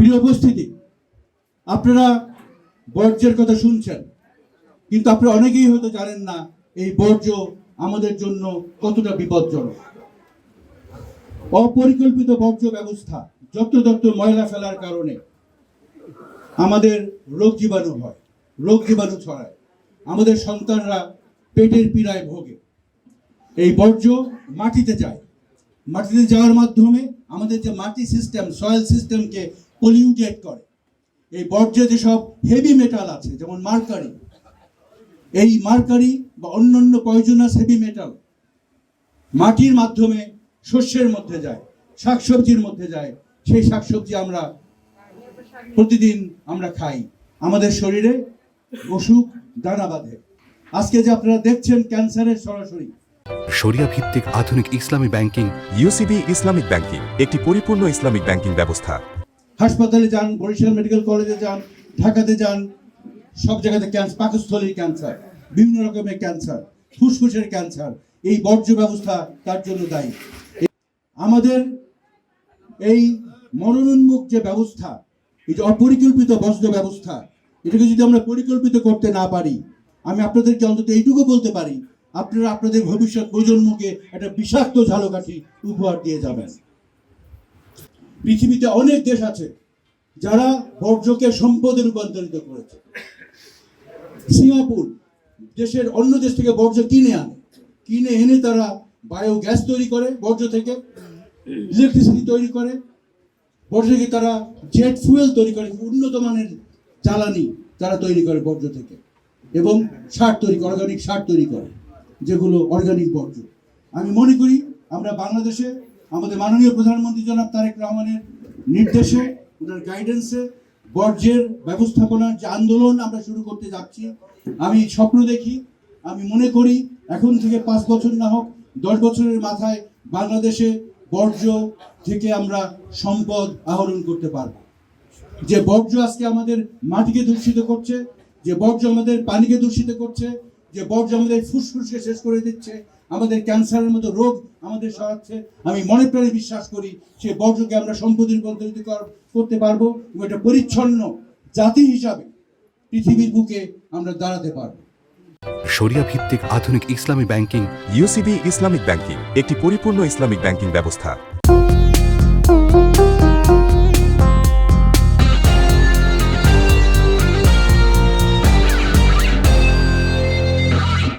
প্রিয় উপস্থিতি, আপনারা বর্জ্যের কথা শুনছেন, কিন্তু আপনারা অনেকেই হয়তো জানেন না এই বর্জ্য আমাদের জন্য কতটা বিপজ্জনক। অপরিকল্পিত বর্জ্য ব্যবস্থা, যত্র ময়লা ফেলার কারণে আমাদের রোগ জীবাণু হয়, রোগ জীবাণু ছড়ায়, আমাদের সন্তানরা পেটের পীড়ায় ভোগে। এই বর্জ্য মাটিতে যায়, মাটিতে যাওয়ার মাধ্যমে আমাদের যে মাটি সিস্টেম, সয়েল সিস্টেমকে পলিউটেড করে। এই বর্জ্যে যেসব হেভি মেটাল আছে, যেমন মার্কারি, এই মার্কারি বা অন্যান্য পয়জনাস হেভি মেটাল মাটির মাধ্যমে শস্যের মধ্যে যায়, শাকসবজির মধ্যে যায়। সেই শাকসবজি আমরা প্রতিদিন আমরা খাই, আমাদের শরীরে অসুখ দানা বাঁধে। আজকে যে আপনারা দেখছেন ক্যান্সারের সরাসরি শরিয়া ভিত্তিক আধুনিক ইসলামী ব্যাংকিং। ইউসিবি ইসলামিক ব্যাংকিং একটি পরিপূর্ণ ইসলামিক ব্যাংকিং ব্যবস্থা। হাসপাতালে যান, বরিশাল মেডিকেল কলেজে যান, ঢাকাতে যান, সব জায়গাতে ক্যান্সার, পাকস্থলীর ক্যান্সার, বিভিন্ন রকমের ক্যান্সার, ফুসফুসের ক্যান্সার, এই বর্জ্য ব্যবস্থা তার জন্য দায়ী। আমাদের এই মরণোন্মুখ যে ব্যবস্থা, এই যে অপরিকল্পিত বর্জ্য ব্যবস্থা, এটাকে যদি আমরা পরিকল্পিত করতে না পারি, আমি আপনাদেরকে অন্তত এইটুকু বলতে পারি, আপনারা আপনাদের ভবিষ্যৎ প্রজন্মকে একটা বিষাক্ত ঝালকাঠি উপহার দিয়ে যাবেন। পৃথিবীতে অনেক দেশ আছে যারা বর্জ্যকে সম্পদে রূপান্তরিত করেছে। সিঙ্গাপুর দেশের অন্য দেশ থেকে বর্জ্য কিনে এনে তারা বায়োগ্যাস তৈরি করে, বর্জ্য থেকে ইলেকট্রিসিটি তৈরি করে, বর্জ্য থেকে তারা জেট ফুয়েল তৈরি করে, উন্নত মানের জ্বালানি তারা তৈরি করে বর্জ্য থেকে, এবং সার তৈরি করে, অর্গানিক সার তৈরি করে, যেগুলো অর্গানিক বর্জ্য। আমি মনে করি আমরা বাংলাদেশে আমাদের মাননীয় প্রধানমন্ত্রী জনাব তারেক রহমানের নির্দেশে, ওনার গাইডেন্সে বর্জ্যের ব্যবস্থাপনার যে আন্দোলন আমরা শুরু করতে যাচ্ছি, আমি স্বপ্ন দেখি, আমি মনে করি এখন থেকে 5 বছর না হোক 10 বছরের মাথায় বাংলাদেশে বর্জ্য থেকে আমরা সম্পদ আহরণ করতে পারবো। যে বর্জ্য আজকে আমাদের মাটিকে দূষিত করছে, যে বর্জ্য আমাদের পানিকে দূষিত করছে, যে বর্জ্য আমাদের ফুসফুসকে শেষ করে দিচ্ছে, আমাদের ক্যান্সারের মতো রোগ আমাদের সরাচ্ছে, আমি মনে প্রাণে বিশ্বাস করি সেই বর্জ্যকে আমরা সম্পদে রূপান্তরিত করতে পারবো, এবং একটা পরিচ্ছন্ন জাতি হিসাবে পৃথিবীর বুকে আমরা দাঁড়াতে পারবো। শরিয়া ভিত্তিক আধুনিক ইসলামী ব্যাংকিং। ইউসিবি ইসলামিক ব্যাংকিং একটি পরিপূর্ণ ইসলামিক ব্যাংকিং ব্যবস্থা।